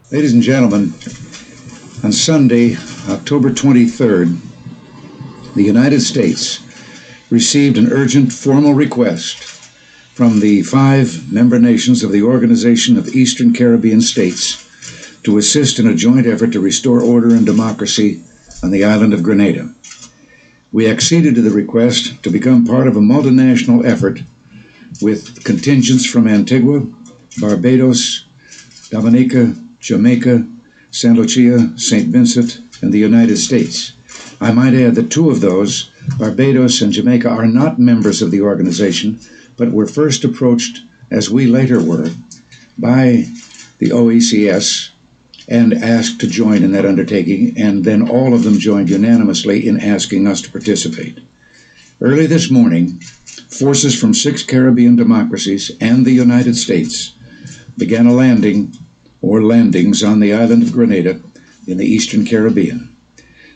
Ladies and gentlemen, on Sunday, October 23rd, the United States received an urgent formal request from the 5 member nations of the Organization of Eastern Caribbean States to assist in a joint effort to restore order and democracy on the island of Grenada. We acceded to the request to become part of a multinational effort with contingents from Antigua, Barbados, Dominica, Jamaica, St. Lucia, St. Vincent, and the United States. I might add that 2 of those, Barbados and Jamaica, are not members of the organization, but were first approached, as we later were, by the OECS and asked to join in that undertaking, and then all of them joined unanimously in asking us to participate. Early this morning, forces from 6 Caribbean democracies and the United States began a landings on the island of Grenada in the Eastern Caribbean.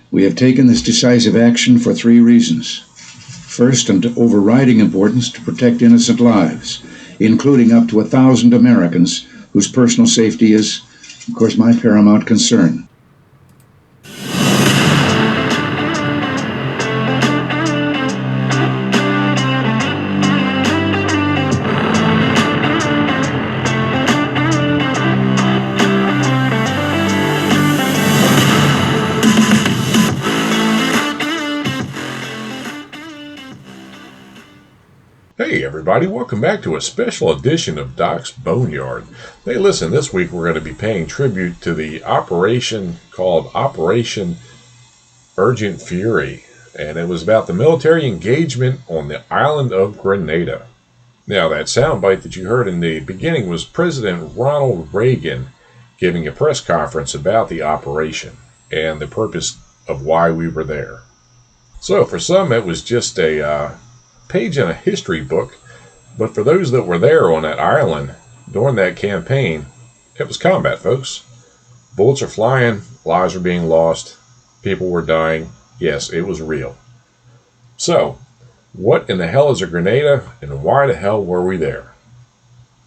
We have taken this decisive action for 3 reasons. First, and of overriding importance, to protect innocent lives, including up to 1,000 Americans whose personal safety is, of course, my paramount concern. Hey everybody, welcome back to a special edition of Doc's Boneyard. Hey listen, this week we're going to be paying tribute to the operation called Operation Urgent Fury, and it was about the military engagement on the island of Grenada. Now that soundbite that you heard in the beginning was President Ronald Reagan giving a press conference about the operation and the purpose of why we were there. So for some it was just a page in a history book, but for those that were there on that island during that campaign, it was combat, folks. Bullets are flying, lives are being lost, people were dying. Yes, it was real. So, what in the hell is a Grenada, and why the hell were we there?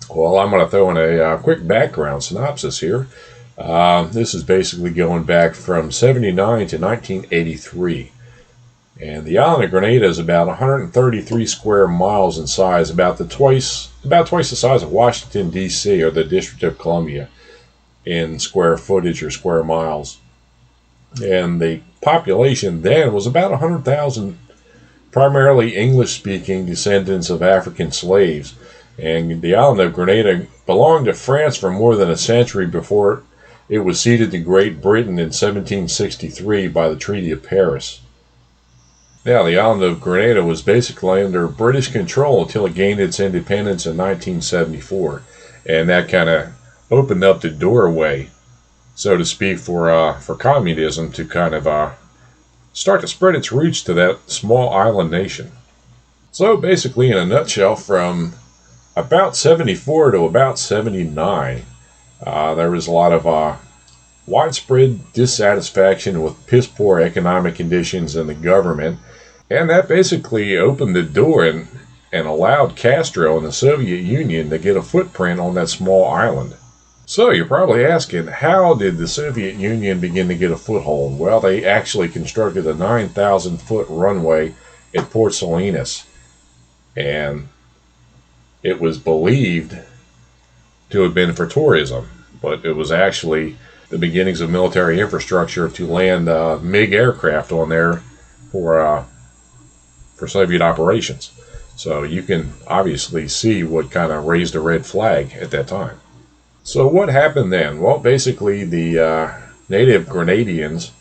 Well, I'm going to throw in a quick background synopsis here. This is basically going back from 79 to 1983. And the island of Grenada is about 133 square miles in size, about twice the size of Washington, D.C., or the District of Columbia in square footage or square miles. And the population then was about 100,000, primarily English-speaking descendants of African slaves. And the island of Grenada belonged to France for more than a century before it was ceded to Great Britain in 1763 by the Treaty of Paris. Now, the island of Grenada was basically under British control until it gained its independence in 1974. And that kind of opened up the doorway, so to speak, for communism to kind of start to spread its roots to that small island nation. So basically, in a nutshell, from about 74 to about 79, there was a lot of widespread dissatisfaction with piss-poor economic conditions in the government. And that basically opened the door and allowed Castro and the Soviet Union to get a footprint on that small island. So you're probably asking, how did the Soviet Union begin to get a foothold? Well, they actually constructed a 9,000-foot runway at Port Salinas. And it was believed to have been for tourism, but it was actually the beginnings of military infrastructure to land MiG aircraft on there for Soviet operations. So you can obviously see what kind of raised a red flag at that time. So what happened then? Well, basically the native Grenadians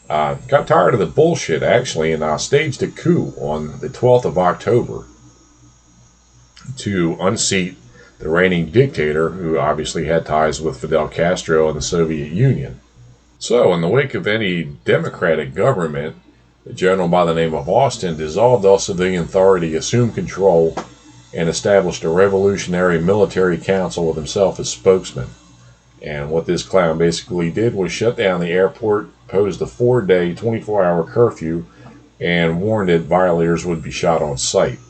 got tired of the bullshit, actually, and staged a coup on the 12th of October to unseat the reigning dictator, who obviously had ties with Fidel Castro and the Soviet Union. So in the wake of any democratic government, a general by the name of Austin dissolved all civilian authority, assumed control, and established a revolutionary military council with himself as spokesman. And what this clown basically did was shut down the airport, posed a 4-day, 24-hour curfew, and warned that violators would be shot on sight.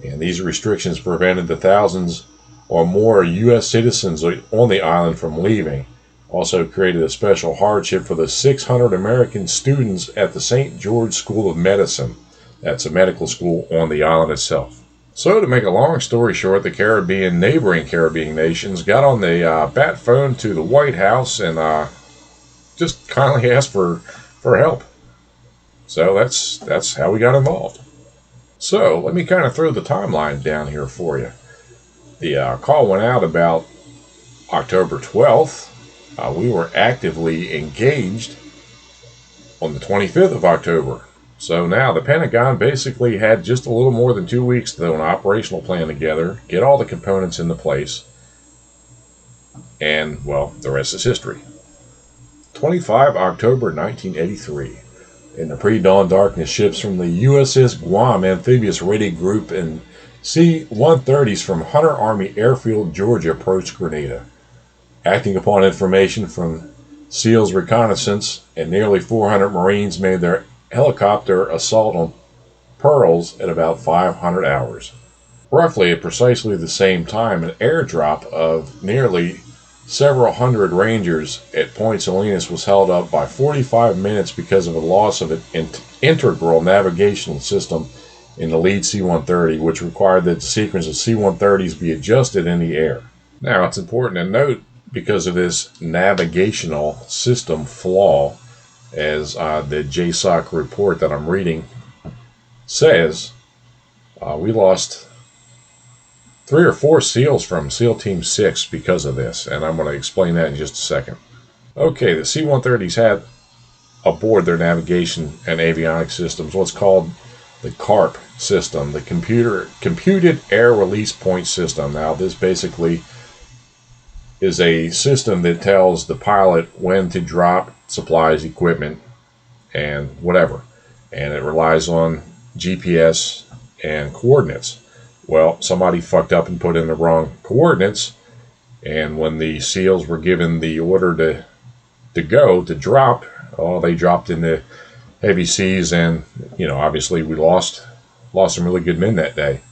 And these restrictions prevented the thousands or more U.S. citizens on the island from leaving, Also created a special hardship for the 600 American students at the St. George School of Medicine. That's a medical school on the island itself. So, to make a long story short, the neighboring Caribbean nations got on the bat phone to the White House and just kindly asked for help. So that's how we got involved. So let me kind of throw the timeline down here for you. The call went out about October 12th. We were actively engaged on the 25th of October. So now the Pentagon basically had just a little more than 2 weeks to throw an operational plan together, get all the components into place, and, well, the rest is history. 25 October 1983. In the pre-dawn darkness, ships from the USS Guam Amphibious Raiding Group and C-130s from Hunter Army Airfield, Georgia approached Grenada. Acting upon information from SEALs reconnaissance, and nearly 400 Marines made their helicopter assault on Pearls at about 500 hours. Roughly at precisely the same time, an airdrop of nearly several hundred Rangers at Point Salinas was held up by 45 minutes because of a loss of an integral navigational system in the lead C-130, which required that the sequence of C-130s be adjusted in the air. Now, it's important to note, because of this navigational system flaw, as the JSOC report that I'm reading says, we lost 3 or 4 SEALs from SEAL Team 6 because of this, and I'm going to explain that in just a second. Okay, the C-130s had aboard their navigation and avionics systems what's called the CARP system, the Computed Air Release Point System. Now, this basically is a system that tells the pilot when to drop supplies, equipment, and whatever. And it relies on GPS and coordinates. Well, somebody fucked up and put in the wrong coordinates, and when the SEALs were given the order to drop, they dropped into heavy seas, and obviously we lost some really good men that day.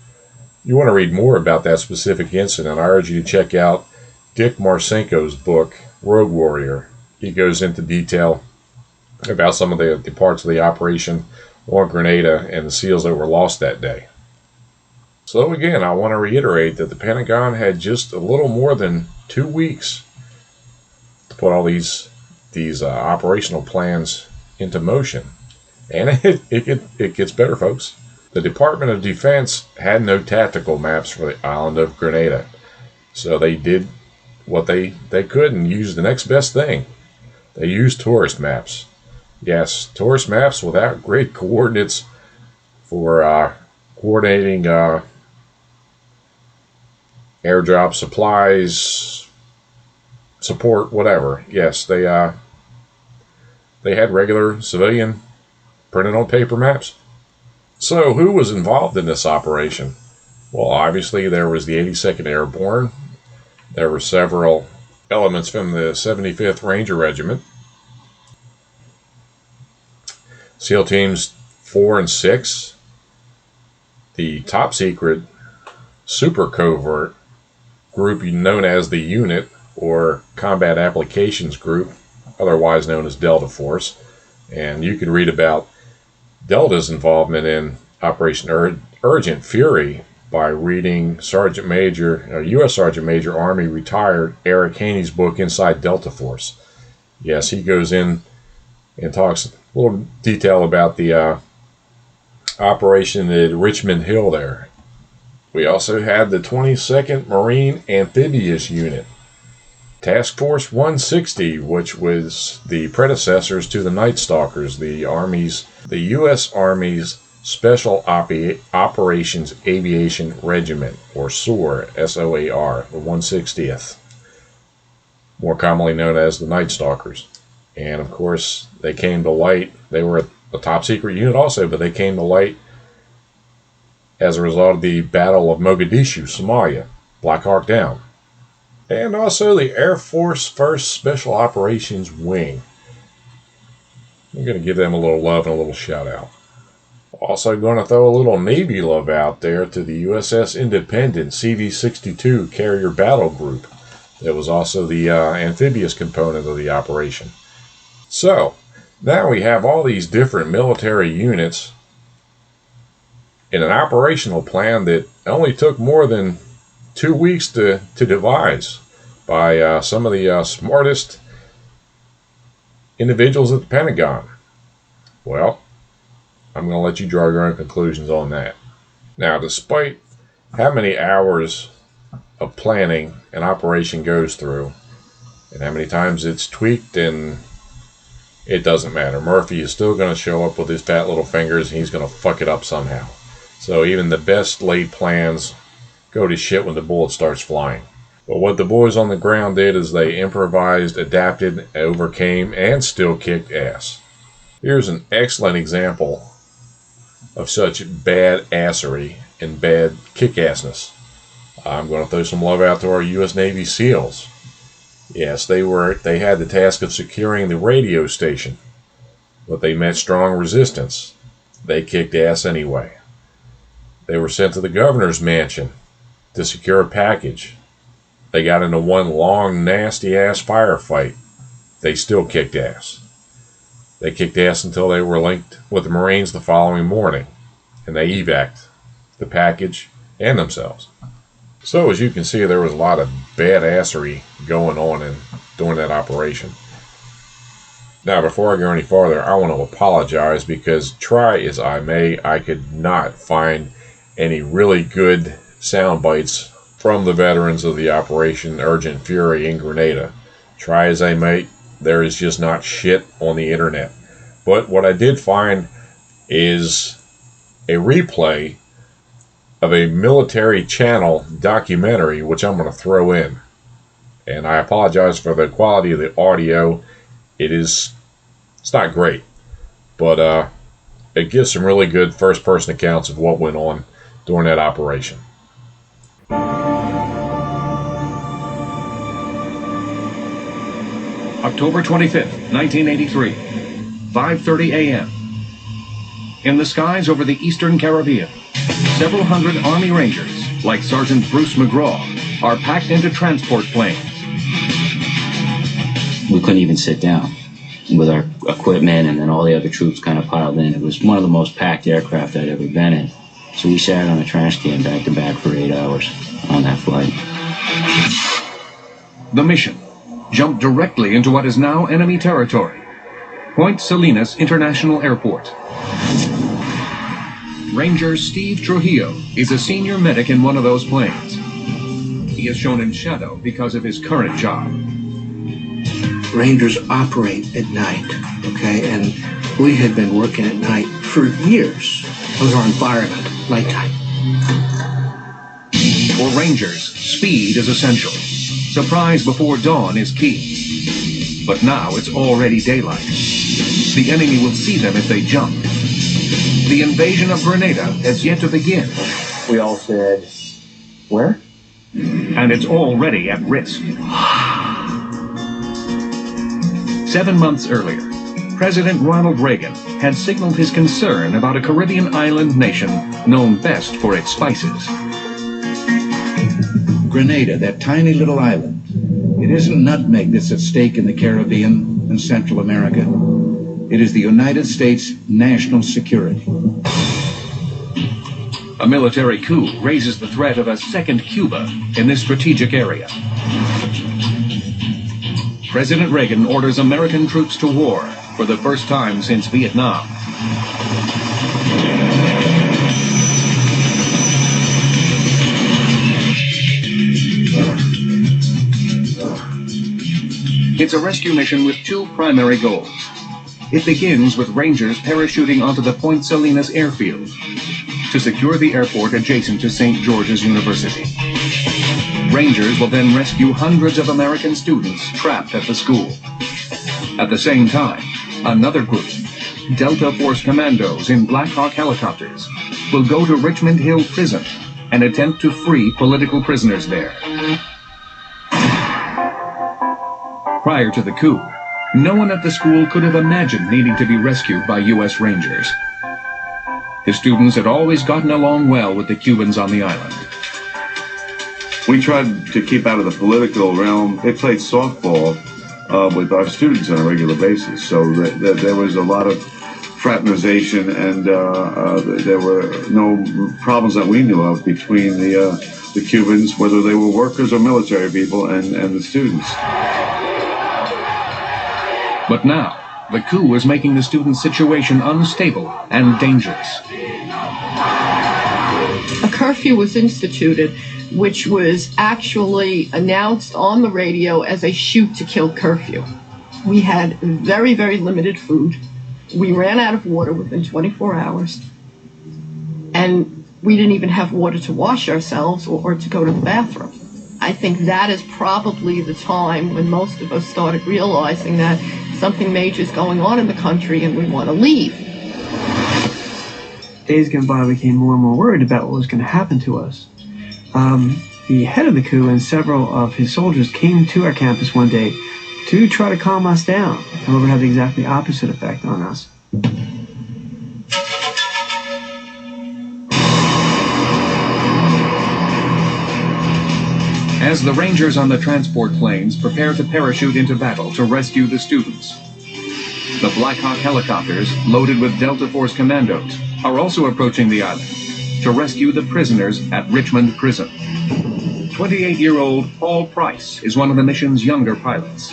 You want to read more about that specific incident, I urge you to check out Dick Marcinko's book, Rogue Warrior. He goes into detail about some of the parts of the operation on Grenada and the SEALs that were lost that day. So again, I want to reiterate that the Pentagon had just a little more than 2 weeks to put all these operational plans into motion. And it gets better, folks. The Department of Defense had no tactical maps for the island of Grenada. So they did what they could and used the next best thing. They used tourist maps. Yes, tourist maps without great coordinates for coordinating airdrop supplies, support, whatever. Yes, they had regular civilian printed on paper maps. So who was involved in this operation? Well, obviously there was the 82nd Airborne. There were several elements from the 75th Ranger Regiment. SEAL Teams 4 and 6. The top secret super covert group known as the Unit, or Combat Applications Group, otherwise known as Delta Force. And you can read about Delta's involvement in Operation Urgent Fury by reading U.S. Sergeant Major Army retired Eric Haney's book, Inside Delta Force. Yes, he goes in and talks a little detail about the operation at Richmond Hill there. We also had the 22nd Marine Amphibious Unit, Task Force 160, which was the predecessors to the Night Stalkers, the U.S. Army's Special Operations Aviation Regiment, or SOAR, S-O-A-R, the 160th, more commonly known as the Night Stalkers. And of course, they came to light. They were a top secret unit also, but they came to light as a result of the Battle of Mogadishu, Somalia, Black Hawk Down. And also the Air Force 1st Special Operations Wing. I'm going to give them a little love and a little shout out. Also going to throw a little Navy love out there to the USS Independent CV-62 Carrier Battle Group. There was also the amphibious component of the operation. So, now we have all these different military units in an operational plan that only took more than 2 weeks to devise by some of the smartest individuals at the Pentagon. Well, I'm going to let you draw your own conclusions on that. Now, despite how many hours of planning an operation goes through, and how many times it's tweaked, and it doesn't matter. Murphy is still going to show up with his fat little fingers, and he's going to fuck it up somehow. So even the best laid plans go to shit when the bullet starts flying. But what the boys on the ground did is they improvised, adapted, overcame, and still kicked ass. Here's an excellent example of such badassery and bad kick-assness. I'm going to throw some love out to our U.S. Navy SEALs. Yes, they had the task of securing the radio station, but they met strong resistance. They kicked ass anyway. They were sent to the governor's mansion to secure a package. They got into one long, nasty-ass firefight. They still kicked ass. They kicked ass until they were linked with the Marines the following morning, and they evac'd the package and themselves. So, as you can see, there was a lot of badassery going on during that operation. Now, before I go any farther, I want to apologize because, try as I may, I could not find any really good sound bites from the veterans of the Operation Urgent Fury in Grenada. Try as I may, there is just not shit on the internet. But what I did find is a replay of a military channel documentary, which I'm going to throw in. And I apologize for the quality of the audio. It's not great, but it gives some really good first-person accounts of what went on during that operation. October 25th, 1983, 5:30 a.m. In the skies over the eastern Caribbean, several hundred Army Rangers, like Sergeant Bruce McGraw, are packed into transport planes. We couldn't even sit down with our equipment, and then all the other troops kind of piled in. It was one of the most packed aircraft I'd ever been in. So we sat on a trash can back to back for 8 hours on that flight. The mission jumped directly into what is now enemy territory, Point Salinas International Airport. Ranger Steve Trujillo is a senior medic in one of those planes. He is shown in shadow because of his current job. Rangers operate at night, okay? And we had been working at night for years. That was our environment, nighttime. For Rangers, speed is essential. Surprise before dawn is key. But now it's already daylight. The enemy will see them if they jump. The invasion of Grenada has yet to begin. We all said, where? And it's already at risk. 7 months earlier, President Ronald Reagan had signaled his concern about a Caribbean island nation known best for its spices. Grenada, that tiny little island. It isn't nutmeg that's at stake in the Caribbean and Central America. It is the United States' national security. A military coup raises the threat of a second Cuba in this strategic area. President Reagan orders American troops to war for the first time since Vietnam. It's a rescue mission with two primary goals. It begins with Rangers parachuting onto the Point Salinas airfield to secure the airport adjacent to St. George's University. Rangers will then rescue hundreds of American students trapped at the school. At the same time, another group, Delta Force commandos in Black Hawk helicopters, will go to Richmond Hill Prison and attempt to free political prisoners there. Prior to the coup, no one at the school could have imagined needing to be rescued by U.S. Rangers. The students had always gotten along well with the Cubans on the island. We tried to keep out of the political realm. They played softball with our students on a regular basis, so that there was a lot of fraternization, and there were no problems that we knew of between the Cubans, whether they were workers or military people, and the students. But now, the coup was making the students' situation unstable and dangerous. A curfew was instituted, which was actually announced on the radio as a shoot-to-kill curfew. We had very, very limited food. We ran out of water within 24 hours. And we didn't even have water to wash ourselves or to go to the bathroom. I think that is probably the time when most of us started realizing that something major is going on in the country and we want to leave. Days gone by, we became more and more worried about what was going to happen to us. The head of the coup and several of his soldiers came to our campus one day to try to calm us down. However, it had the exactly opposite effect on us. As the Rangers on the transport planes prepare to parachute into battle to rescue the students, the Black Hawk helicopters, loaded with Delta Force commandos, are also approaching the island to rescue the prisoners at Richmond Prison. 28-year-old Paul Price is one of the mission's younger pilots.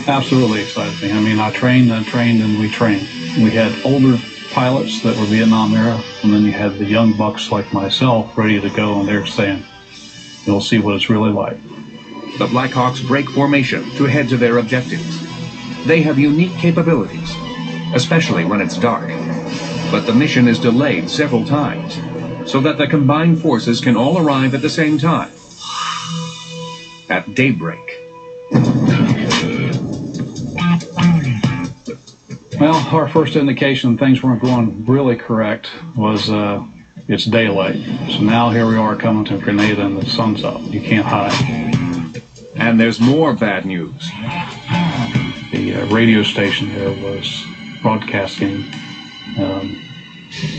Absolutely exciting. I mean, I trained, and we trained. We had older pilots that were Vietnam era, and then you had the young bucks like myself ready to go, and they're saying, you'll see what it's really like. The Black Hawks break formation to head to their objectives. They have unique capabilities, especially when it's dark. But the mission is delayed several times, so that the combined forces can all arrive at the same time, at daybreak. Well, our first indication things weren't going really correct was it's daylight. So now here we are coming to Grenada and the sun's up. You can't hide. And there's more bad news. The radio station here was broadcasting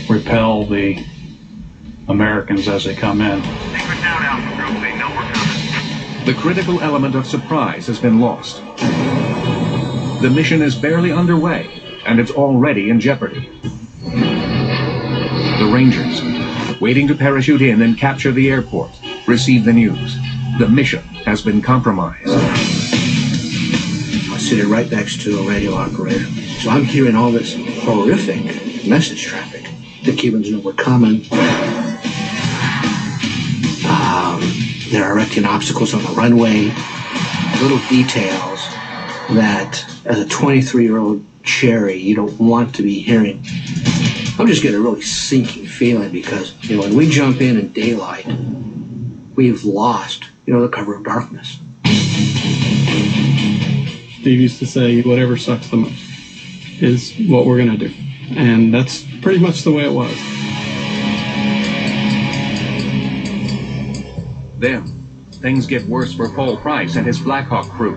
repel the Americans as they come in. The critical element of surprise has been lost. The mission is barely underway, and it's already in jeopardy. The Rangers, waiting to parachute in and capture the airport, receive the news. The mission has been compromised. I was sitting right next to a radio operator, so I'm hearing all this horrific message traffic. The Cubans know we're coming. They're erecting obstacles on the runway. Little details that, as a 23-year-old cherry, you don't want to be hearing. I'm just getting a really sinking feeling because, when we jump in daylight, we've lost, the cover of darkness. Steve used to say, whatever sucks the most is what we're going to do. And that's pretty much the way it was. Then, things get worse for Paul Price and his Black Hawk crew,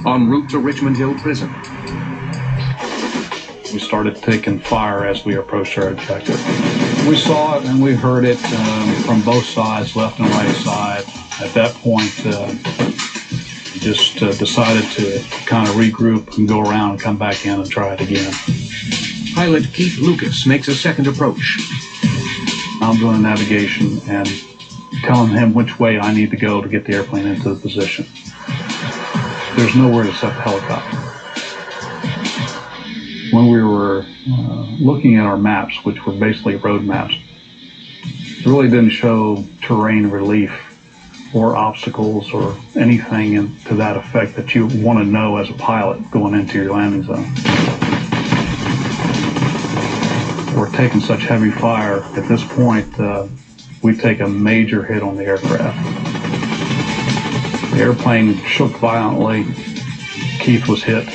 en route to Richmond Hill Prison. We started taking fire as we approached our objective. We saw it and we heard it from both sides, left and right side. At that point, just decided to kind of regroup and go around and come back in and try it again. Pilot Keith Lucas makes a second approach. I'm doing navigation and telling him which way I need to go to get the airplane into the position. There's nowhere to set the helicopter. When we were looking at our maps, which were basically road maps, it really didn't show terrain relief or obstacles or anything to that effect that you want to know as a pilot going into your landing zone. We're taking such heavy fire. At this point, we take a major hit on the aircraft. The airplane shook violently. Keith was hit.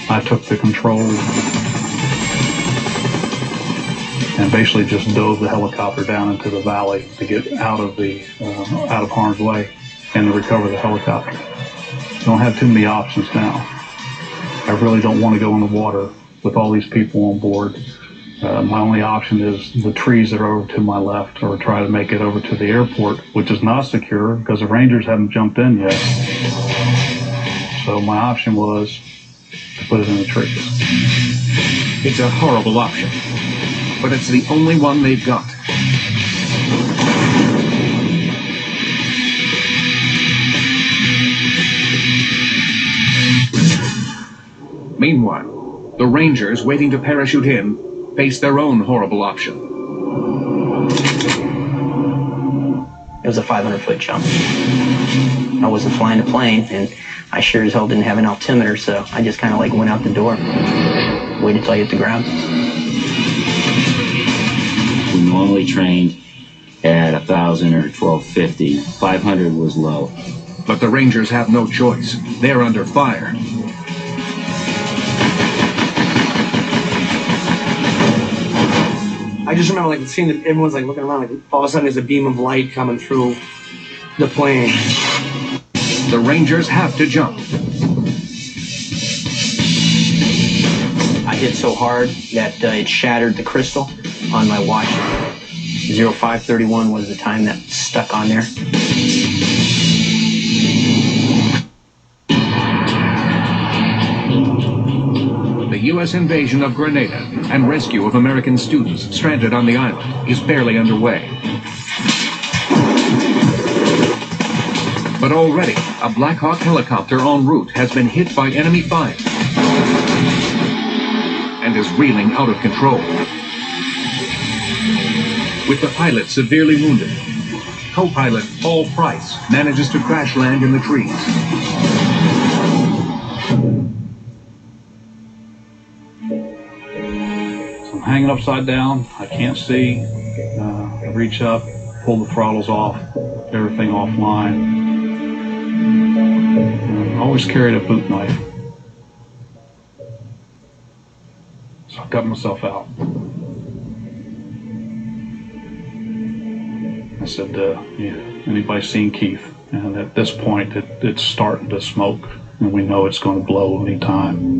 I took the controls and basically just dove the helicopter down into the valley to get out of harm's way and to recover the helicopter. Don't have too many options now. I really don't want to go in the water with all these people on board My only option is the trees that are over to my left, or try to make it over to the airport, which is not secure because the Rangers haven't jumped in yet. So my option was to put it in the trees. It's a horrible option, but it's the only one they've got. Meanwhile, the Rangers waiting to parachute in face their own horrible option. It was a 500-foot jump. I wasn't flying a plane, and I sure as hell didn't have an altimeter, so I just kind of like went out the door, waited till I hit the ground. We normally trained at 1,000 or 1,250. 500 was low. But the Rangers have no choice. They're under fire. I just remember like seeing that everyone's like looking around, like all of a sudden there's a beam of light coming through the plane. The Rangers have to jump. I hit so hard that it shattered the crystal on my watch. 0531 was the time that stuck on there. The U.S. invasion of Grenada and rescue of American students stranded on the island is barely underway. But already, a Black Hawk helicopter en route has been hit by enemy fire and is reeling out of control. With the pilot severely wounded, co-pilot Paul Price manages to crash land in the trees. I'm hanging upside down. I can't see. I reach up, pull the throttles off, everything offline. I always carried a boot knife. So I got myself out. I said, yeah, anybody seen Keith? And at this point, it's starting to smoke, and we know it's going to blow any time.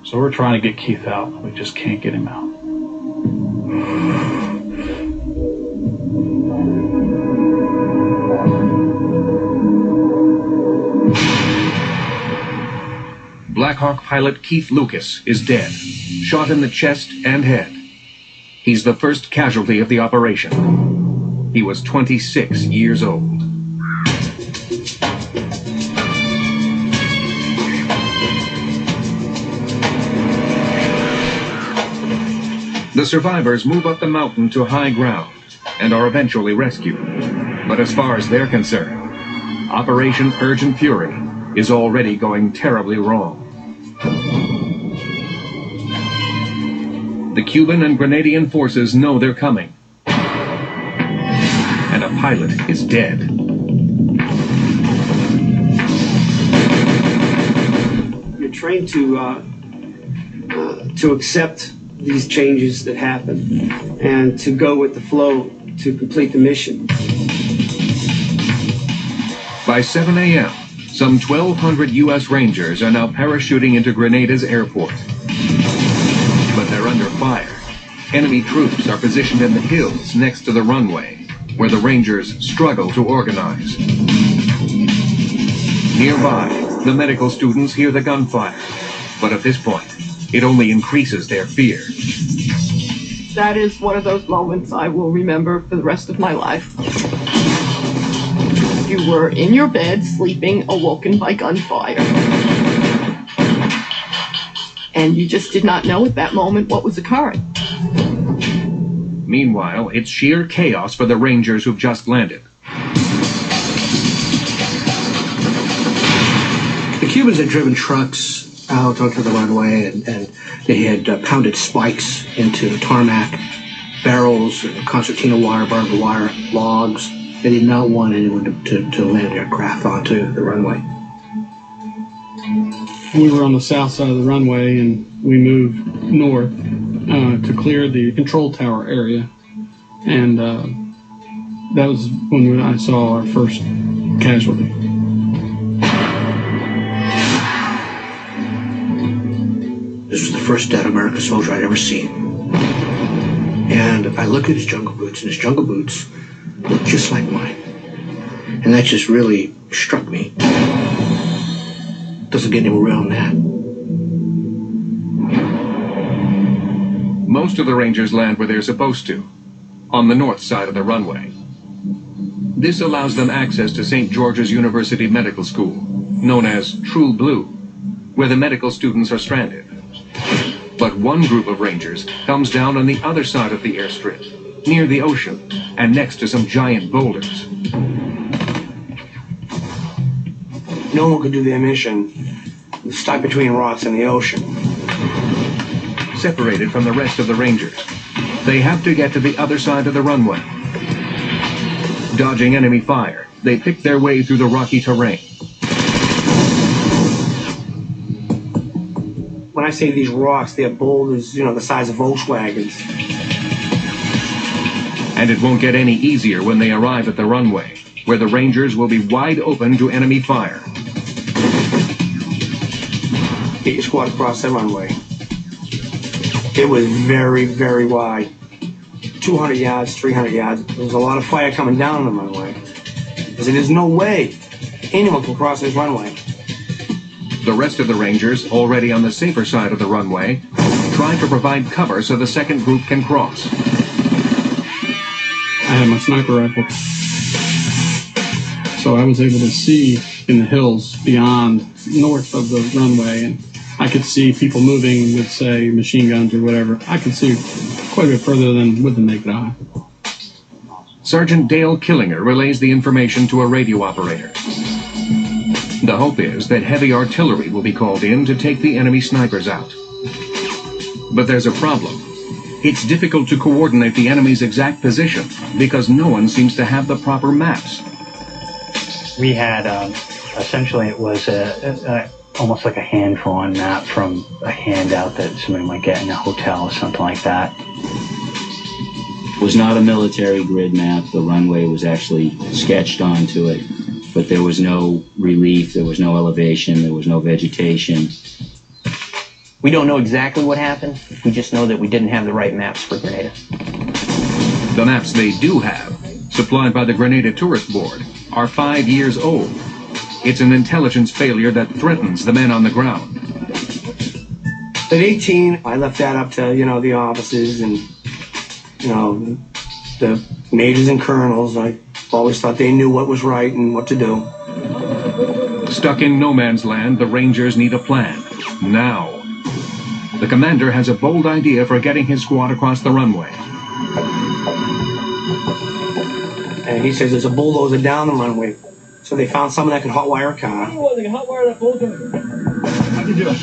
So we're trying to get Keith out. We just can't get him out. Black Hawk pilot Keith Lucas is dead, shot in the chest and head. He's the first casualty of the operation. He was 26 years old. The survivors move up the mountain to high ground and are eventually rescued. But as far as they're concerned, Operation Urgent Fury is already going terribly wrong. The Cuban and Grenadian forces know they're coming, and a pilot is dead. You're trained to accept these changes that happen and to go with the flow to complete the mission. By 7 a.m., some 1,200 U.S. Rangers are now parachuting into Grenada's airport. But they're under fire. Enemy troops are positioned in the hills next to the runway, where the Rangers struggle to organize. Nearby, the medical students hear the gunfire, but at this point, it only increases their fear. That is one of those moments I will remember for the rest of my life. You were in your bed, sleeping, awoken by gunfire. And you just did not know at that moment what was occurring. Meanwhile, it's sheer chaos for the Rangers who've just landed. The Cubans had driven trucks out onto the runway, and they had pounded spikes into the tarmac, barrels, concertina wire, barbed wire, logs. They did not want anyone to land aircraft onto the runway. We were on the south side of the runway, and we moved north to clear the control tower area. And that was when I saw our first casualty. This was the first dead American soldier I'd ever seen. And I looked at his jungle boots, and his jungle boots looked just like mine. And that just really struck me. Doesn't get any more real than that. Most of the Rangers land where they're supposed to, on the north side of the runway. This allows them access to St. George's University Medical School, known as True Blue, where the medical students are stranded. But one group of Rangers comes down on the other side of the airstrip, near the ocean, and next to some giant boulders. No one could do their mission stuck between rocks and the ocean. Separated from the rest of the Rangers, they have to get to the other side of the runway. Dodging enemy fire, they pick their way through the rocky terrain. When I say these rocks, they're boulders, the size of Volkswagens. And it won't get any easier when they arrive at the runway, where the Rangers will be wide open to enemy fire. Get your squad across that runway. It was very, very wide. 200 yards, 300 yards. There was a lot of fire coming down on the runway. I said, there's no way anyone can cross this runway. The rest of the Rangers, already on the safer side of the runway, try to provide cover so the second group can cross. I had my sniper rifle, so I was able to see in the hills beyond, north of the runway, and I could see people moving with, say, machine guns or whatever. I could see quite a bit further than with the naked eye. Sergeant Dale Killinger relays the information to a radio operator. The hope is that heavy artillery will be called in to take the enemy snipers out. But there's a problem. It's difficult to coordinate the enemy's exact position because no one seems to have the proper maps. We had, essentially it was almost like a hand-drawn map from a handout that somebody might get in a hotel or something like that. It was not a military grid map. The runway was actually sketched onto it, but there was no relief, there was no elevation, there was no vegetation. We don't know exactly what happened. We just know that we didn't have the right maps for Grenada. The maps they do have, supplied by the Grenada Tourist Board, are 5 years old. It's an intelligence failure that threatens the men on the ground. At 18, I left that up to, the officers and, the majors and colonels. I always thought they knew what was right and what to do. Stuck in no man's land, the Rangers need a plan. Now. The commander has a bold idea for getting his squad across the runway. And he says there's a bulldozer down the runway. So they found someone that could hotwire a car. They can hotwire that bulldozer. I can do it.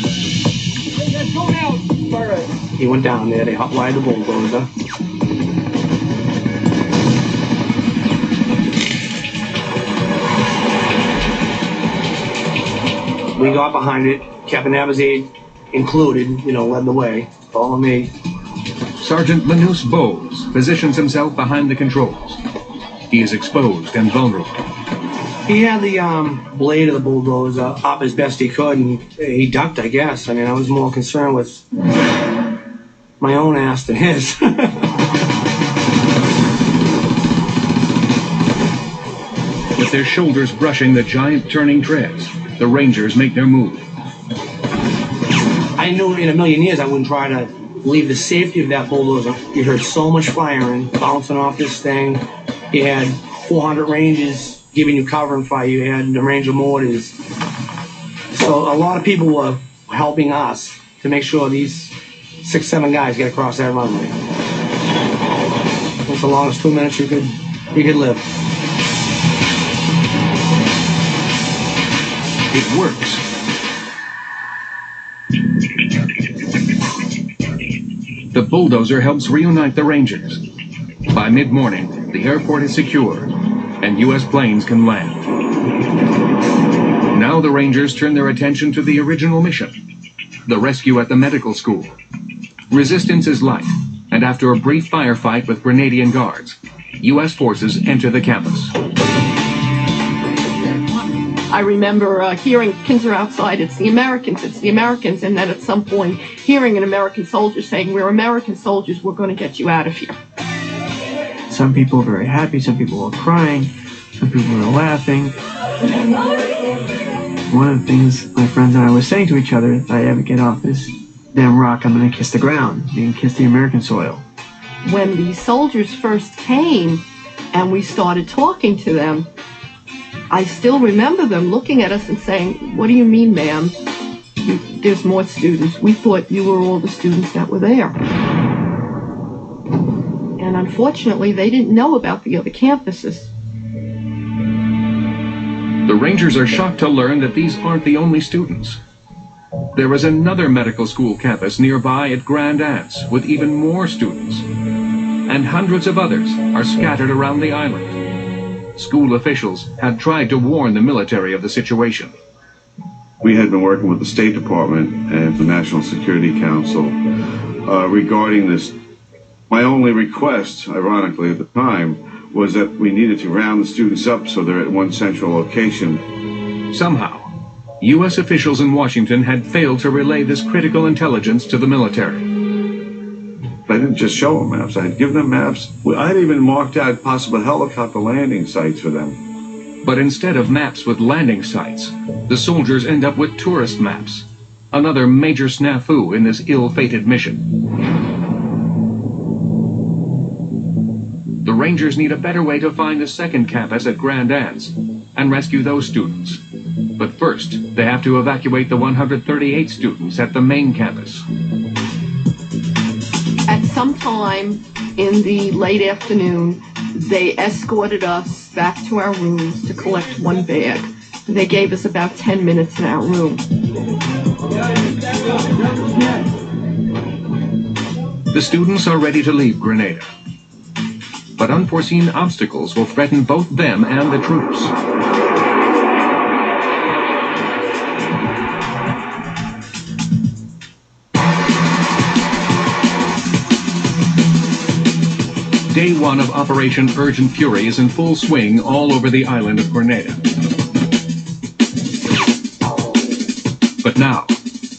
Let's go now. All right. He went down there. They hotwired the bulldozer. We got behind it. Captain Abazade included, led the way. Follow me. Sergeant Manus Bowles positions himself behind the controls. He is exposed and vulnerable. He had the blade of the bulldozer up as best he could, and he ducked, I guess. I mean, I was more concerned with my own ass than his. With their shoulders brushing the giant turning treads, the Rangers make their move. I knew in a million years I wouldn't try to leave the safety of that bulldozer. You heard so much firing, bouncing off this thing. You had 400 Rangers giving you cover and fire. You had the Ranger mortars. So a lot of people were helping us to make sure these 6-7 guys get across that runway. It's the longest 2 minutes you could live. It works. The bulldozer helps reunite the Rangers. By mid-morning, the airport is secure, and U.S. planes can land. Now the Rangers turn their attention to the original mission, the rescue at the medical school. Resistance is light, and after a brief firefight with Grenadian guards, U.S. forces enter the campus. I remember hearing kids are outside, it's the Americans, and then at some point hearing an American soldier saying, we're American soldiers, we're going to get you out of here. Some people were very happy, some people were crying, some people were laughing. One of the things my friends and I were saying to each other, if I ever get off this damn rock, I'm going to kiss the ground, and kiss the American soil. When the soldiers first came and we started talking to them, I still remember them looking at us and saying, what do you mean, ma'am? There's more students. We thought you were all the students that were there. And unfortunately, they didn't know about the other campuses. The Rangers are shocked to learn that these aren't the only students. There is another medical school campus nearby at Grand Anse with even more students. And hundreds of others are scattered around the island. School officials had tried to warn the military of the situation. We had been working with the State Department and the National Security Council regarding this. My only request, ironically at the time, was that we needed to round the students up so they're at one central location. Somehow, U.S. officials in Washington had failed to relay this critical intelligence to the military. I didn't just show them maps, I had given them maps. I had even marked out possible helicopter landing sites for them. But instead of maps with landing sites, the soldiers end up with tourist maps. Another major snafu in this ill-fated mission. The Rangers need a better way to find the second campus at Grand Anse and rescue those students. But first, they have to evacuate the 138 students at the main campus. At some time in the late afternoon, they escorted us back to our rooms to collect one bag. They gave us about 10 minutes in our room. The students are ready to leave Grenada. But unforeseen obstacles will threaten both them and the troops. Day one of Operation Urgent Fury is in full swing all over the island of Grenada. But now,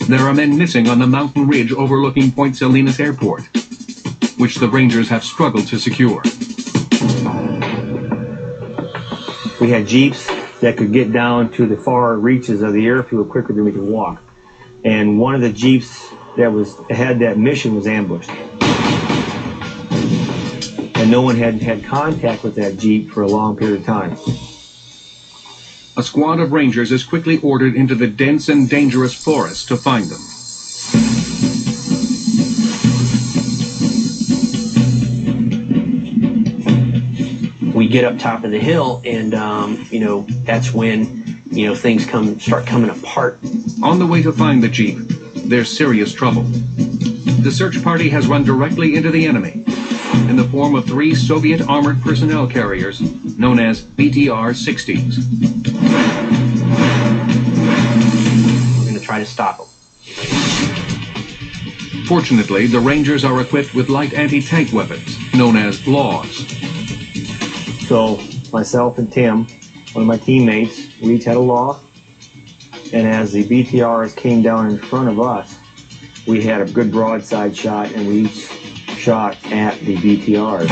there are men missing on the mountain ridge overlooking Point Salinas Airport, which the Rangers have struggled to secure. We had jeeps that could get down to the far reaches of the airfield quicker than we could walk. And one of the jeeps that had that mission was ambushed. And no one had had contact with that jeep for a long period of time. A squad of Rangers is quickly ordered into the dense and dangerous forest to find them. We get up top of the hill, and that's when things start coming apart. On the way to find the jeep, there's serious trouble. The search party has run directly into the enemy in the form of 3 Soviet armored personnel carriers known as BTR-60s. We're going to try to stop them. Fortunately, the Rangers are equipped with light anti-tank weapons known as LAWs. So myself and Tim, one of my teammates, we each had a LAW. And as the BTRs came down in front of us, we had a good broadside shot, and we each shot at the BTRs.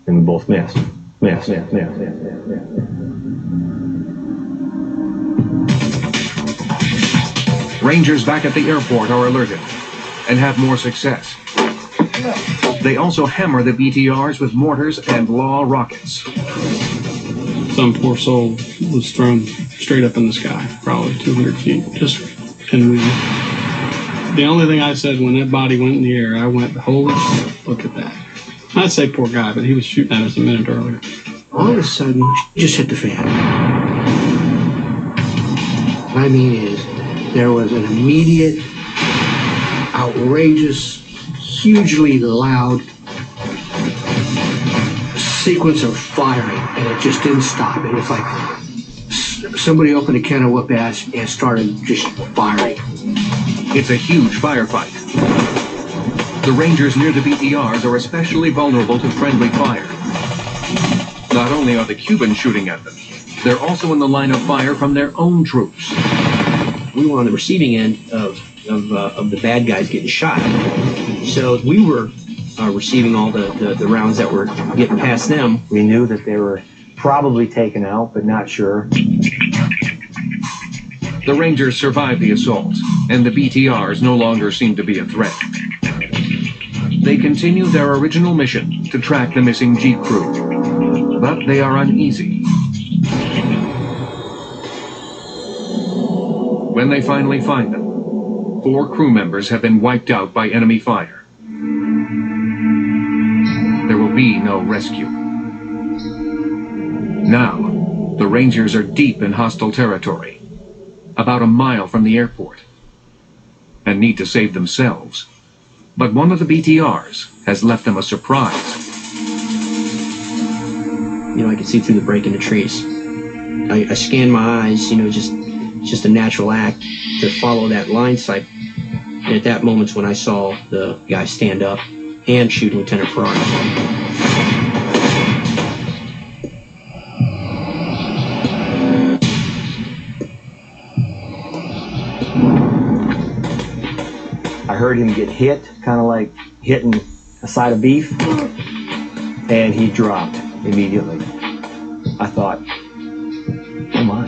And we both missed. Missed. Rangers back at the airport are alerted and have more success. They also hammer the BTRs with mortars and LAW rockets. Some poor soul was thrown straight up in the sky, probably 200 feet. And the only thing I said when that body went in the air, I went, holy shit, look at that. I'd say poor guy, but he was shooting at us a minute earlier. All of a sudden, just hit the fan. What I mean is, there was an immediate, outrageous, hugely loud sequence of firing, and it just didn't stop. It was like somebody opened a can of whoop-ass and started just firing. It's a huge firefight. The Rangers near the BTRs are especially vulnerable to friendly fire. Not only are the Cubans shooting at them, they're also in the line of fire from their own troops. We were on the receiving end of the bad guys getting shot. So we were receiving all the rounds that were getting past them. We knew that they were probably taken out, but not sure. The Rangers survived the assault, and the BTRs no longer seem to be a threat. They continue their original mission to track the missing Jeep crew, but they are uneasy. When they finally find them, 4 crew members have been wiped out by enemy fire. There will be no rescue. Now, the Rangers are deep in hostile territory, about a mile from the airport, and need to save themselves. But one of the BTRs has left them a surprise. You know, I could see through the break in the trees. I scanned my eyes, you know, just a natural act to follow that line sight. And at that moment's when I saw the guy stand up and shoot Lieutenant Ferrari. I heard him get hit, kind of like hitting a side of beef, and he dropped immediately. I thought, oh my,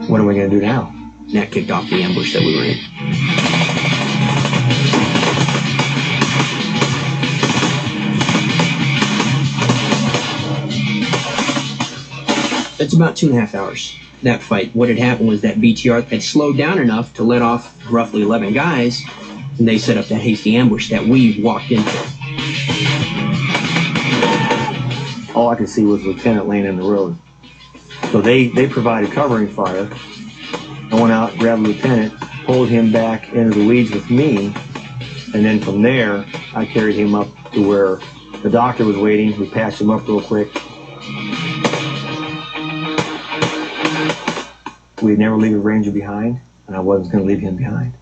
what are we going to do now? And that kicked off the ambush that we were in. It's about 2.5 hours, that fight. What had happened was that BTR had slowed down enough to let off roughly 11 guys, and they set up that hasty ambush that we walked into. All I could see was Lieutenant laying in the road. So they provided covering fire. I went out, grabbed the Lieutenant, pulled him back into the weeds with me, and then from there, I carried him up to where the doctor was waiting. We patched him up real quick. We'd never leave a Ranger behind, and I wasn't going to leave him behind.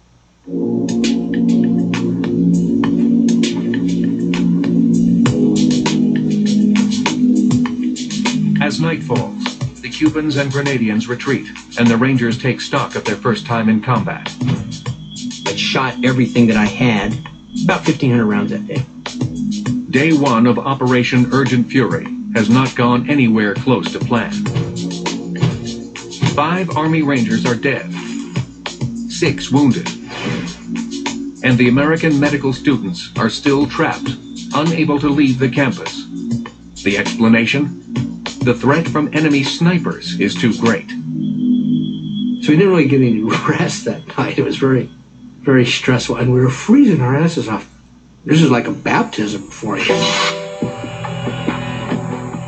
As night falls, the Cubans and Grenadians retreat, and the Rangers take stock of their first time in combat. I shot everything that I had, about 1,500 rounds that day. Day 1 of Operation Urgent Fury has not gone anywhere close to plan. 5 Army Rangers are dead, 6 wounded, and the American medical students are still trapped, unable to leave the campus. The explanation? The threat from enemy snipers is too great. So we didn't really get any rest that night. It was very, very stressful, and we were freezing our asses off. This is like a baptism for you.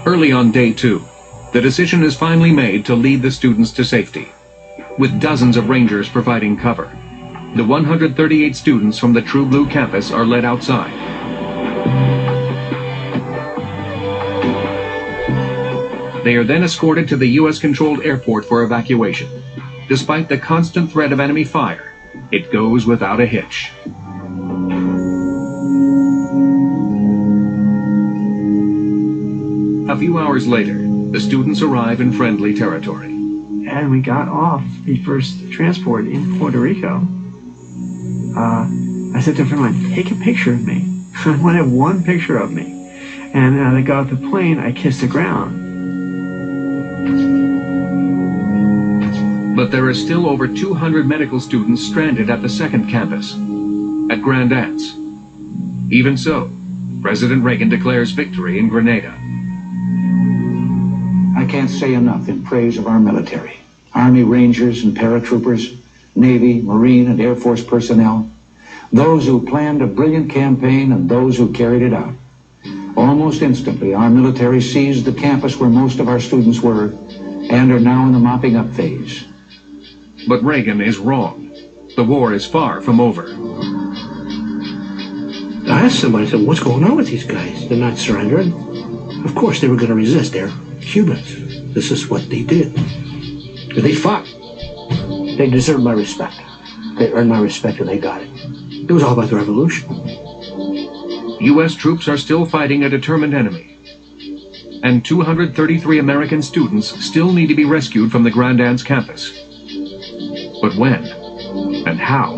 Early on day 2, the decision is finally made to lead the students to safety, with dozens of Rangers providing cover. The 138 students from the True Blue campus are led outside. They are then escorted to the U.S.-controlled airport for evacuation. Despite the constant threat of enemy fire, it goes without a hitch. A few hours later, the students arrive in friendly territory. And we got off the first transport in Puerto Rico. I said to a friend of mine, take a picture of me. I want to have one picture of me. And I got off the plane, I kissed the ground. But there are still over 200 medical students stranded at the second campus, at Grand Anse. Even so, President Reagan declares victory in Grenada. I can't say enough in praise of our military, Army Rangers and paratroopers, Navy, Marine, and Air Force personnel, those who planned a brilliant campaign and those who carried it out. Almost instantly, our military seized the campus where most of our students were and are now in the mopping up phase. But Reagan is wrong. The war is far from over. I asked somebody, I said, what's going on with these guys? They're not surrendering. Of course they were going to resist. They're Cubans. This is what they did. They fought. They deserve my respect. They earned my respect and they got it. It was all about the revolution. U.S. troops are still fighting a determined enemy. And 233 American students still need to be rescued from the Grand Anse campus. But when? And how?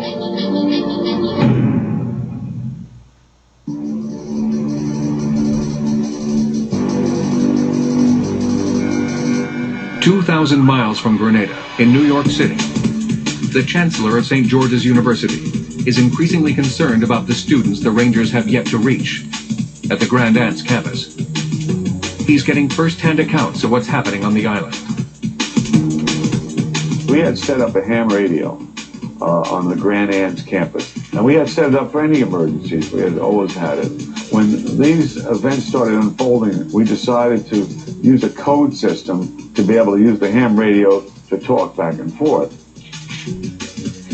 "2,000 miles from Grenada, in New York City, the Chancellor of St. George's University is increasingly concerned about the students the Rangers have yet to reach at the Grand Anse campus. He's getting first-hand accounts of what's happening on the island. We had set up a ham radio on the Grand Anse campus, and we had set it up for any emergencies. We had always had it. When these events started unfolding, we decided to use a code system to be able to use the ham radio to talk back and forth.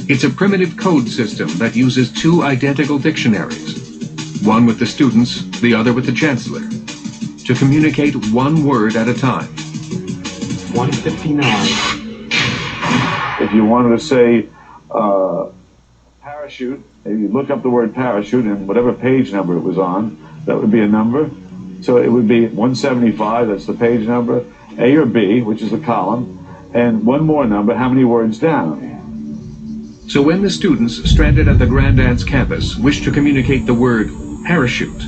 It's a primitive code system that uses two identical dictionaries, one with the students, the other with the Chancellor, to communicate one word at a time. 159. If you wanted to say parachute, if you look up the word parachute and whatever page number it was on, that would be a number. So it would be 175, that's the page number, A or B, which is the column, and one more number, how many words down. So when the students stranded at the Grand Anse campus wish to communicate the word parachute,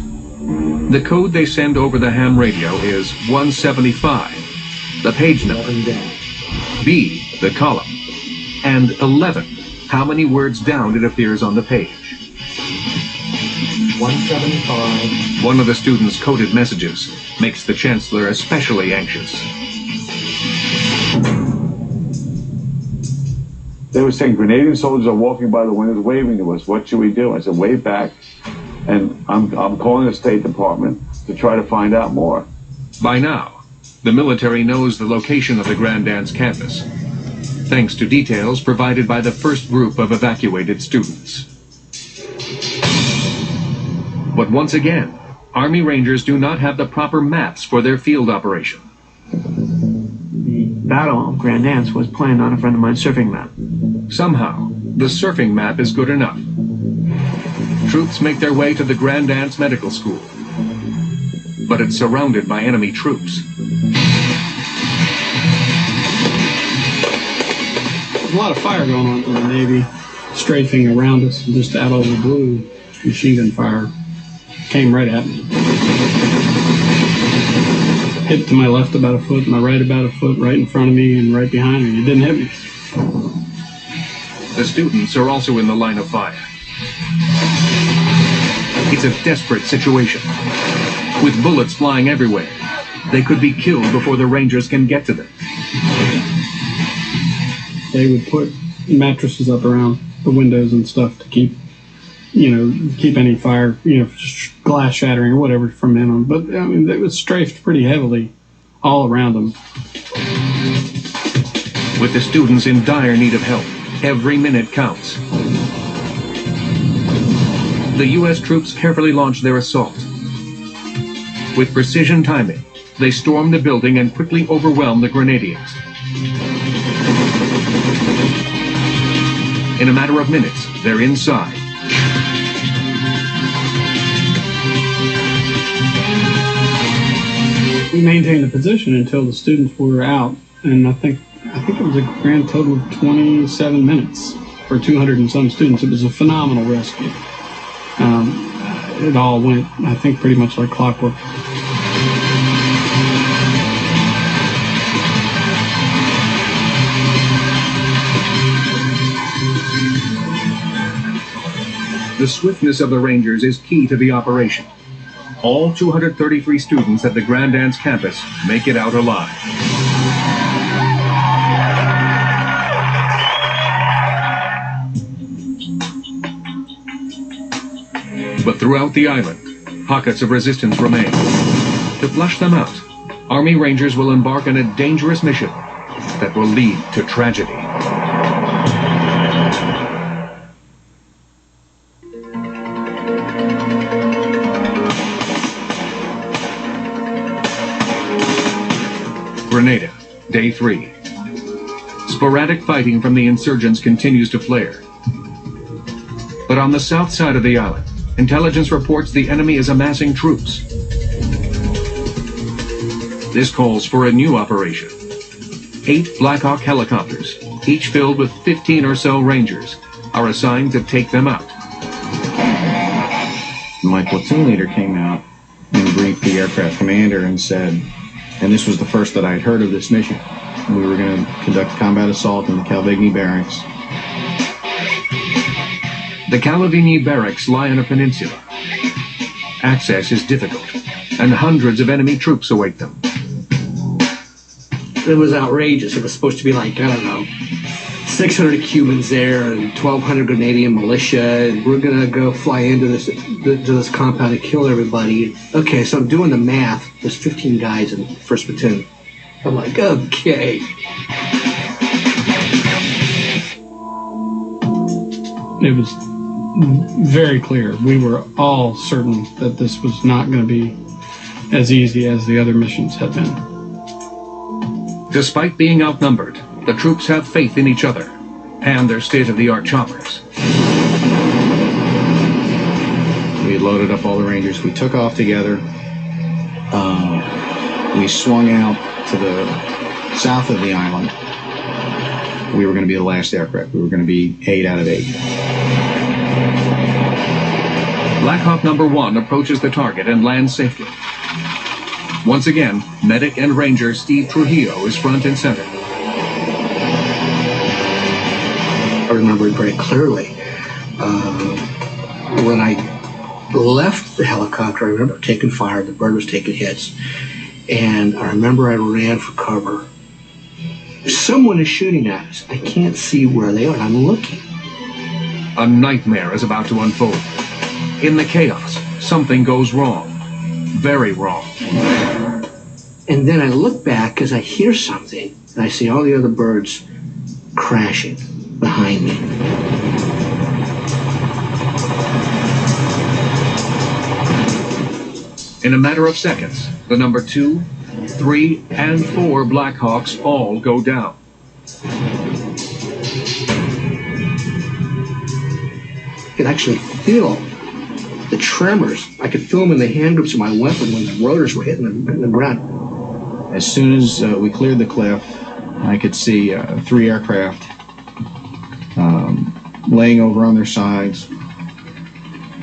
the code they send over the ham radio is 175, the page number, B, the column, and 11, how many words down it appears on the page. 175. One of the students' coded messages makes the Chancellor especially anxious. They were saying Grenadian soldiers are walking by the windows waving to us. What should we do? I said, wave back. And I'm calling the State Department to try to find out more. By now, the military knows the location of the Grand Anse campus, thanks to details provided by the first group of evacuated students. But once again, Army Rangers do not have the proper maps for their field operation. The Battle of Grand Anse was planned on a friend of mine's surfing map. Somehow, the surfing map is good enough. Troops make their way to the Grand Anse Medical School, but it's surrounded by enemy troops. There's a lot of fire going on from the Navy, strafing around us, and just out of the blue, machine gun fire came right at me. Hit to my left about a foot, my right about a foot, right in front of me and right behind me. It didn't hit me. The students are also in the line of fire. It's a desperate situation. With bullets flying everywhere, they could be killed before the Rangers can get to them. They would put mattresses up around the windows and stuff to keep any fire, glass shattering or whatever from in them. But, I mean, it was strafed pretty heavily all around them. With the students in dire need of help, every minute counts. The U.S. troops carefully launch their assault. With precision timing, they storm the building and quickly overwhelm the Grenadians. In a matter of minutes, they're inside. We maintained the position until the students were out, and I think it was a grand total of 27 minutes for 200 and some students. It was a phenomenal rescue. It all went, I think, pretty much like clockwork. The swiftness of the Rangers is key to the operation. All 233 students at the Grand Anse campus make it out alive. But throughout the island, pockets of resistance remain. To flush them out, Army Rangers will embark on a dangerous mission that will lead to tragedy. Grenada, Day 3. Sporadic fighting from the insurgents continues to flare. But But on the south side of the island, intelligence reports the enemy is amassing troops. This calls for a new operation. 8 Black Hawk helicopters, each filled with 15 or so Rangers, are assigned to take them out. My platoon leader came out and briefed the aircraft commander and said, and this was the first that I had heard of this mission, we were going to conduct a combat assault in the Calvigny barracks. The Calvigny barracks lie on a peninsula. Access is difficult, and hundreds of enemy troops await them. It was outrageous. It was supposed to be like, I don't know, 600 Cubans there and 1,200 Grenadian militia, and we're gonna go fly into this compound and kill everybody. Okay, so I'm doing the math. There's 15 guys in the first platoon. I'm like, okay. It was very clear. We were all certain that this was not going to be as easy as the other missions had been. Despite being outnumbered, the troops have faith in each other and their state-of-the-art choppers. We had loaded up all the Rangers. We took off together. We swung out to the south of the island. We were going to be the last aircraft. We were going to be 8 out of 8. Black Hawk number 1 approaches the target and lands safely. Once again, medic and ranger Steve Trujillo is front and center. I remember it very clearly. When I left the helicopter, I remember taking fire, the bird was taking hits, and I remember I ran for cover. Someone is shooting at us. I can't see where they are, and I'm looking. A nightmare is about to unfold. In the chaos, something goes wrong. Very wrong. And then I look back as I hear something, and I see all the other birds crashing behind me. In a matter of seconds, the number 2, 3, and 4 Black Hawks all go down. I could actually feel the tremors. I could feel them in the hand grips of my weapon when the rotors were hitting the ground. As soon as we cleared the cliff, I could see 3 aircraft laying over on their sides.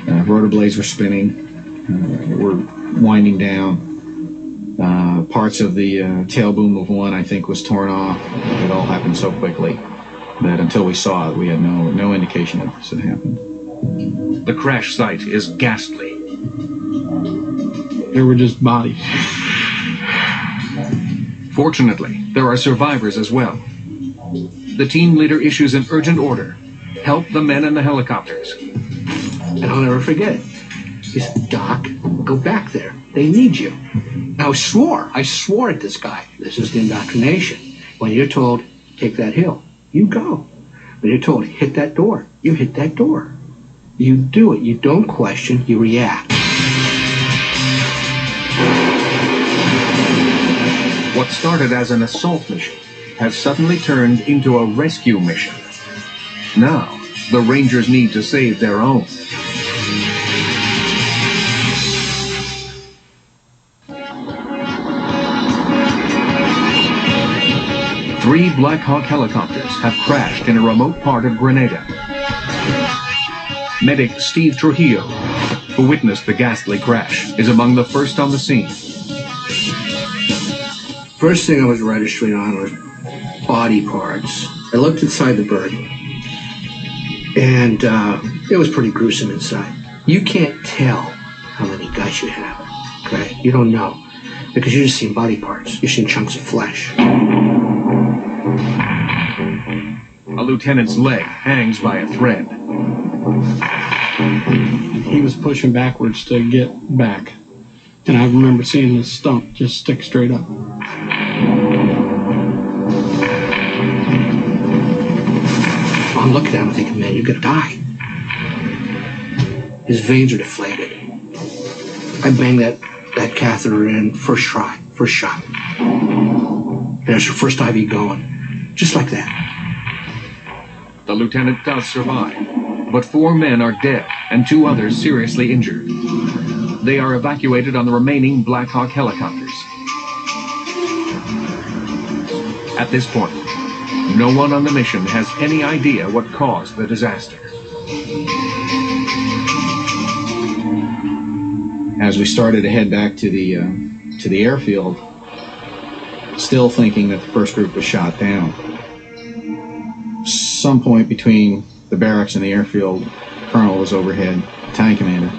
Rotor blades were spinning. Were winding down. Parts of the tail boom of one, I think, was torn off. It all happened so quickly that until we saw it, we had no indication that this had happened. The crash site is ghastly. There were just bodies. Fortunately, there are survivors as well. The team leader issues an urgent order. Help the men in the helicopters. And I'll never forget it. He said, Doc, go back there. They need you. And I swore at this guy. This is the indoctrination. When you're told, take that hill, you go. When you're told, hit that door, you hit that door. You do it. You don't question, you react. What started as an assault mission has suddenly turned into a rescue mission. Now, the Rangers need to save their own. Three Black Hawk helicopters have crashed in a remote part of Grenada. Medic Steve Trujillo, who witnessed the ghastly crash, is among the first on the scene. First thing I was registering on was body parts. I looked inside the bird, and it was pretty gruesome inside. You can't tell how many guys you have, okay? You don't know, because you're just seeing body parts. You're seeing chunks of flesh. A lieutenant's leg hangs by a thread. He was pushing backwards to get back. And I remember seeing his stump just stick straight up. I'm looking at him thinking, man, you're gonna die. His veins are deflated. I banged that catheter in first try, first shot. And there's your first IV going. Just like that. The lieutenant does survive, but 4 men are dead and 2 others seriously injured. They are evacuated on the remaining Black Hawk helicopters. At this point, no one on the mission has any idea what caused the disaster. As we started to head back to the airfield, still thinking that the first group was shot down, some point between the barracks and the airfield, Colonel was overhead, battalion commander,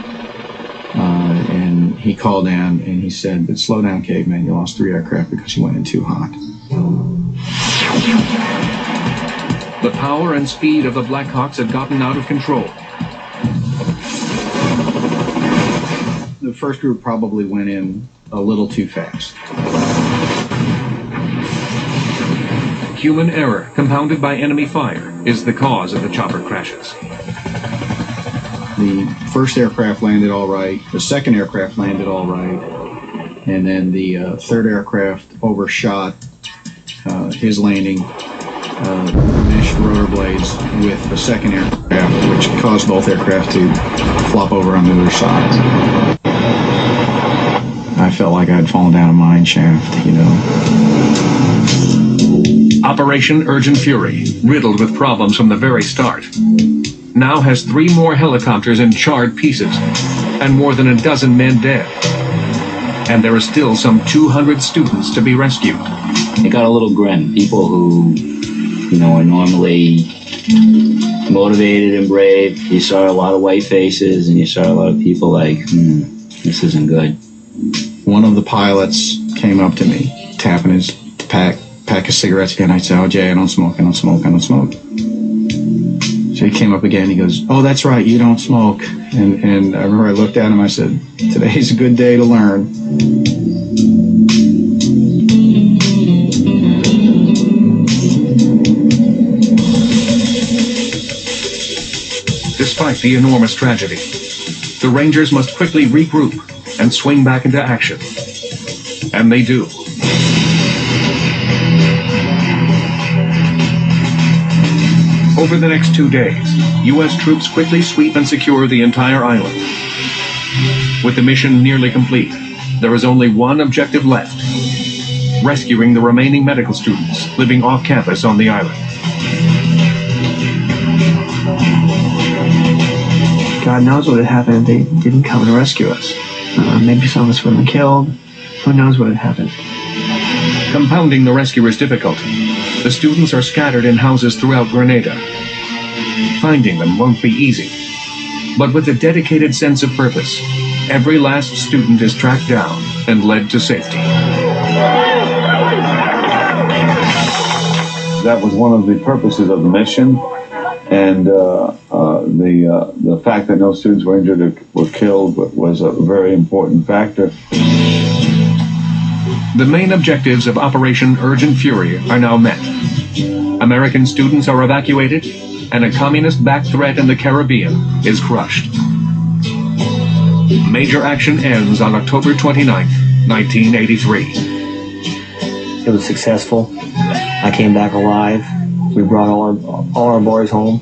and he called down and he said, "But slow down, caveman, you lost 3 aircraft because you went in too hot." The power and speed of the Black Hawks had gotten out of control. The first group probably went in a little too fast. Human error, compounded by enemy fire, is the cause of the chopper crashes. The first aircraft landed all right, the second aircraft landed all right, and then the third aircraft overshot his landing, meshed rotor blades with the second aircraft, which caused both aircraft to flop over on the other sides. I felt like I'd fallen down a mine shaft, you know. Operation Urgent Fury, riddled with problems from the very start, now has 3 more helicopters in charred pieces and more than a dozen men dead. And there are still some 200 students to be rescued. It got a little grim. People who, you know, are normally motivated and brave, you saw a lot of white faces and you saw a lot of people like, this isn't good. One of the pilots came up to me, tapping his pack of cigarettes again. I said, "Oh, Jay, I don't smoke. So he came up again. He goes, "Oh, that's right, you don't smoke." And I remember I looked at him. I said, "Today's a good day to learn." Despite the enormous tragedy, the Rangers must quickly regroup and swing back into action. And they do. Over the next 2 days, U.S. troops quickly sweep and secure the entire island. With the mission nearly complete, there is only one objective left: rescuing the remaining medical students living off campus on the island. God knows what had happened if they didn't come and rescue us. Maybe some of us would have been killed. Who knows what had happened? Compounding the rescuers' difficulty, the students are scattered in houses throughout Grenada. Finding them won't be easy, but with a dedicated sense of purpose, every last student is tracked down and led to safety. That was one of the purposes of the mission, and the fact that no students were injured or were killed was a very important factor. The main objectives of Operation Urgent Fury are now met. American students are evacuated, and a communist-backed threat in the Caribbean is crushed. Major action ends on October 29, 1983. It was successful. I came back alive. We brought all our boys home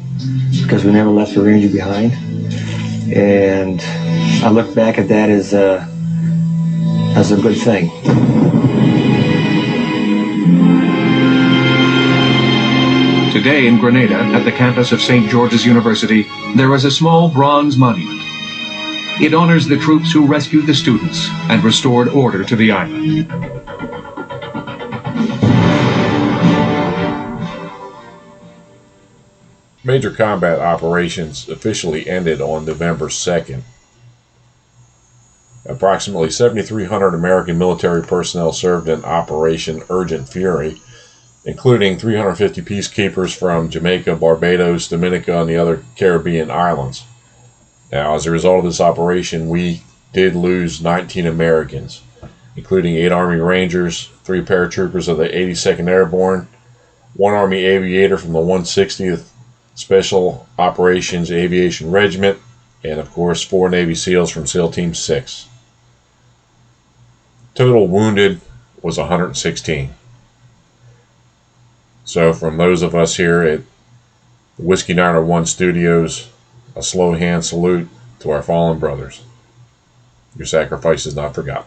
because we never left the Ranger behind. And I look back at that as a good thing. Today in Grenada, at the campus of St. George's University, there is a small bronze monument. It honors the troops who rescued the students and restored order to the island. Major combat operations officially ended on November 2nd. Approximately 7,300 American military personnel served in Operation Urgent Fury, including 350 peacekeepers from Jamaica, Barbados, Dominica, and the other Caribbean islands. Now, as a result of this operation, we did lose 19 Americans, including 8 Army Rangers, 3 paratroopers of the 82nd Airborne, 1 Army aviator from the 160th Special Operations Aviation Regiment, and of course 4 Navy SEALs from SEAL Team 6. Total wounded was 116. So from those of us here at the Whiskey 901 Studios a slow hand salute to our fallen brothers. Your sacrifice is not forgotten.